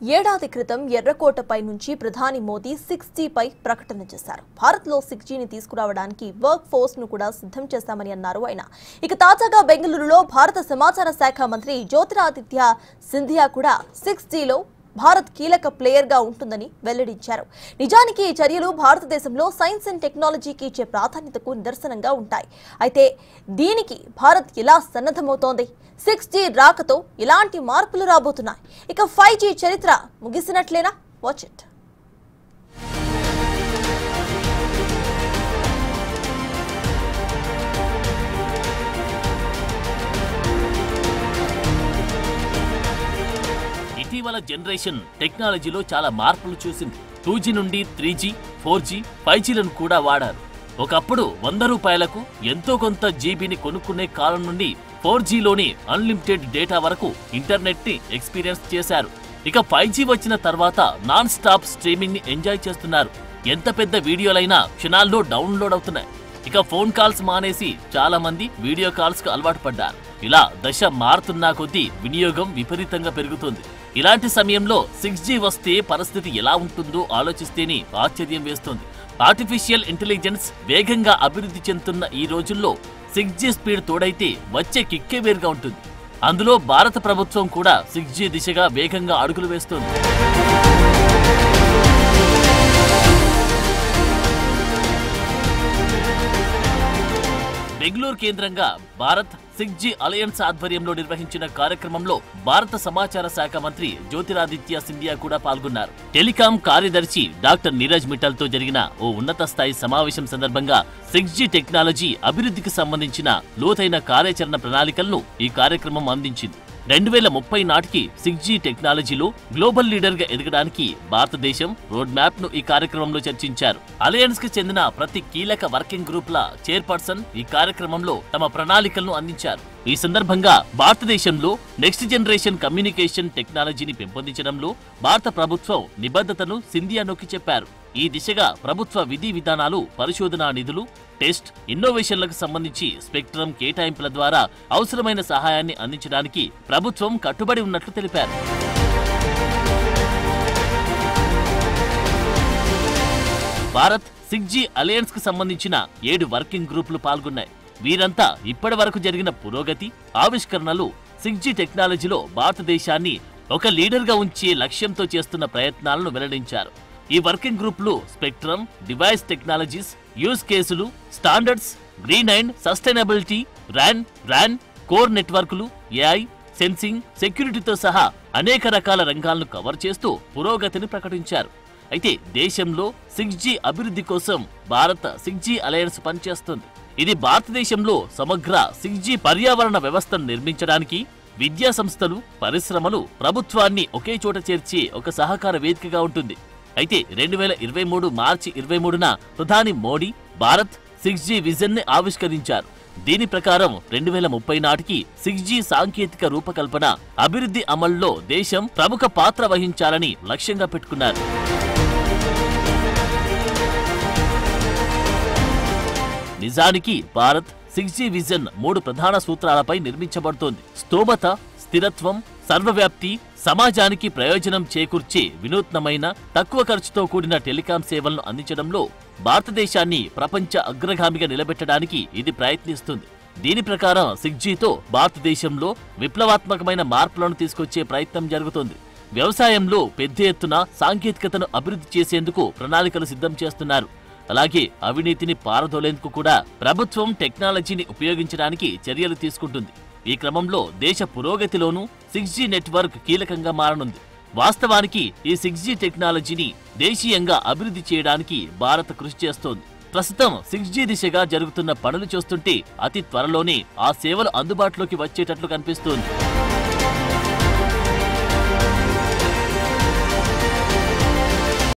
ఏడాది క్రితం ఎర్రకోటపై నుంచి ప్రధాని మోదీ 6G పై ప్రకటన చేశారు. భారత్లో 6Gని తీసుకురావడానికి వర్క్ ఫోర్స్ ను కూడా సిద్ధం చేశామని అన్నారు ఆయన. ఇక తాజాగా బెంగళూరులో భారత సమాచార శాఖ మంత్రి జ్యోతిరాదిత్య సింధియా కూడా 6Gలో భారత్ కీలక ప్లేయర్ గా ఉంటుందని వెల్లడించారు. నిజానికి ఈ చర్యలు భారతదేశంలో సైన్స్ అండ్ టెక్నాలజీకి ఇచ్చే ప్రాధాన్యతకు నిదర్శనంగా ఉంటాయి. అయితే దీనికి భారత్ ఎలా సన్నద్ధమవుతోంది? 6G రాకతో ఇలాంటి మార్పులు రాబోతున్నాయి. ఇక 5G చరిత్ర ముగిసినట్లేనా? Watch it. ఇటీవల జనరేషన్ టెక్నాలజీలో చాలా మార్పులు చూసింది. 2G నుండి 3G, 4G, 5Gలను కూడా వాడారు. ఒకప్పుడు 100 రూపాయలకు ఎంతో కొంత జీబీని కొనుక్కునే కాలం నుండి 4Gలోని అన్లిమిటెడ్ డేటా వరకు ఇంటర్నెట్ ని ఎక్స్పీరియన్స్ చేశారు. ఇక 5G వచ్చిన తర్వాత నాన్ స్టాప్ స్ట్రీమింగ్ ని ఎంజాయ్ చేస్తున్నారు. ఎంత పెద్ద వీడియోలైనా క్షణాల్లో డౌన్లోడ్ అవుతున్నాయి. ఇక ఫోన్ కాల్స్ మానేసి చాలా మంది వీడియో కాల్స్ కు అలవాటు పడ్డారు. ఇలా దశ మారుతున్నా కొద్దీ వినియోగం విపరీతంగా పెరుగుతుంది. ఇలాంటి సమయంలో 6G వస్తే పరిస్థితి ఎలా ఉంటుందో ఆలోచిస్తేనే ఆశ్చర్యం వేస్తుంది. ఆర్టిఫిషియల్ ఇంటెలిజెన్స్ వేగంగా అభివృద్ధి చెందుతున్న ఈ రోజుల్లో 6G స్పీడ్ తోడైతే వచ్చే కిక్కే వేరుగా ఉంటుంది. అందులో భారత ప్రభుత్వం కూడా 6G దిశగా వేగంగా అడుగులు వేస్తోంది. బెంగళూరు కేంద్రంగా భారత్ 6G అలయన్స్ ఆధ్వర్యంలో నిర్వహించిన కార్యక్రమంలో భారత సమాచార శాఖ మంత్రి జ్యోతిరాదిత్య సింధియా కూడా పాల్గొన్నారు. టెలికాం కార్యదర్శి డాక్టర్ నీరజ్ మిట్టల్తో జరిగిన ఓ ఉన్నత స్థాయి సమావేశం సందర్భంగా 6G టెక్నాలజీ అభివృద్ధికి సంబంధించిన లోతైన కార్యాచరణ ప్రణాళికలను ఈ కార్యక్రమం అందించింది. 2030 నాటికి 6G టెక్నాలజీలో గ్లోబల్ లీడర్ గా ఎదగడానికి భారతదేశం రోడ్ మ్యాప్ ను ఈ కార్యక్రమంలో చర్చించారు. అలయన్స్ కి చెందిన ప్రతి కీలక వర్కింగ్ గ్రూప్ ల చైర్పర్సన్ ఈ కార్యక్రమంలో తమ ప్రణాళికలను అందించారు. ఈ సందర్భంగా భారతదేశంలో నెక్స్ట్ జనరేషన్ కమ్యూనికేషన్ టెక్నాలజీని పెంపొందించడంలో భారత ప్రభుత్వం నిబద్ధతను సింధియా నొక్కి చెప్పారు. ఈ దిశగా ప్రభుత్వ విధి విధానాలు, పరిశోధనా నిధులు, టెస్ట్, ఇన్నోవేషన్లకు సంబంధించి స్పెక్ట్రమ్ కేటాయింపుల ద్వారా అవసరమైన సహాయాన్ని అందించడానికి ప్రభుత్వం కట్టుబడి ఉన్నట్లు తెలిపారు. భారత్ 6G అలయన్స్ కు సంబంధించిన 7 వర్కింగ్ గ్రూపులు పాల్గొన్నాయి. వీరంతా ఇప్పటి వరకు జరిగిన పురోగతి, ఆవిష్కరణలు, 6G టెక్నాలజీలో భారతదేశాన్ని ఒక లీడర్ గా ఉంచే లక్ష్యంతో చేస్తున్న ప్రయత్నాలను వెల్లడించారు. ఈ వర్కింగ్ గ్రూపులు స్పెక్ట్రమ్, డివైస్ టెక్నాలజీస్, యూజ్ కేసులు, standards, green and sustainability, RAN, core నెట్వర్క్లు, AI, సెన్సింగ్, సెక్యూరిటీతో సహా అనేక రకాల రంగాలను కవర్ చేస్తూ పురోగతిని ప్రకటించారు. అయితే దేశంలో 6G అభివృద్ధి కోసం భారత 6G అలయన్స్ పనిచేస్తుంది. ఇది భారతదేశంలో సమగ్ర 6G పర్యావరణ వ్యవస్థను నిర్మించడానికి విద్యా సంస్థలు, పరిశ్రమలు, ప్రభుత్వాన్ని ఒకే చోట చేర్చే ఒక సహకార వేదికగా ఉంటుంది. అయితే 2023 మార్చి 23న ప్రధాని మోడీ భారత్ 6G విజన్ ని ఆవిష్కరించారు. దీని ప్రకారం 2030 నాటికి 6G సాంకేతిక రూపకల్పన, అభివృద్ధి అమల్లో దేశం ప్రముఖ పాత్ర వహించాలని లక్ష్యంగా పెట్టుకున్నారు. నిజానికి భారత్ 6G విజన్ 3 ప్రధాన సూత్రాలపై నిర్మించబడుతోంది. స్తోమత, స్థిరత్వం, సర్వవ్యాప్తి, సమాజానికి ప్రయోజనం చేకూర్చే వినూత్నమైన, తక్కువ ఖర్చుతో కూడిన టెలికాం సేవలను అందించడంలో భారతదేశాన్ని ప్రపంచ అగ్రగామిగా నిలబెట్టడానికి ఇది ప్రయత్నిస్తుంది. దీని ప్రకారం 6Gతో భారతదేశంలో విప్లవాత్మకమైన మార్పులను తీసుకొచ్చే ప్రయత్నం జరుగుతోంది. వ్యవసాయంలో పెద్ద ఎత్తున సాంకేతికతను అభివృద్ధి చేసేందుకు ప్రణాళికలు సిద్ధం చేస్తున్నారు. అలాగే అవినీతిని పారదోలేందుకు కూడా ప్రభుత్వం టెక్నాలజీని ఉపయోగించడానికి చర్యలు తీసుకుంటుంది. ఈ క్రమంలో దేశ పురోగతిలోనూ 6G నెట్వర్క్ కీలకంగా మారనుంది. వాస్తవానికి ఈ 6G టెక్నాలజీని దేశీయంగా అభివృద్ధి చేయడానికి భారత్ కృషి చేస్తోంది. ప్రస్తుతం 6G దిశగా జరుగుతున్న పనులు చూస్తుంటే అతి త్వరలోనే ఆ సేవలు అందుబాటులోకి వచ్చేటట్లు కనిపిస్తోంది.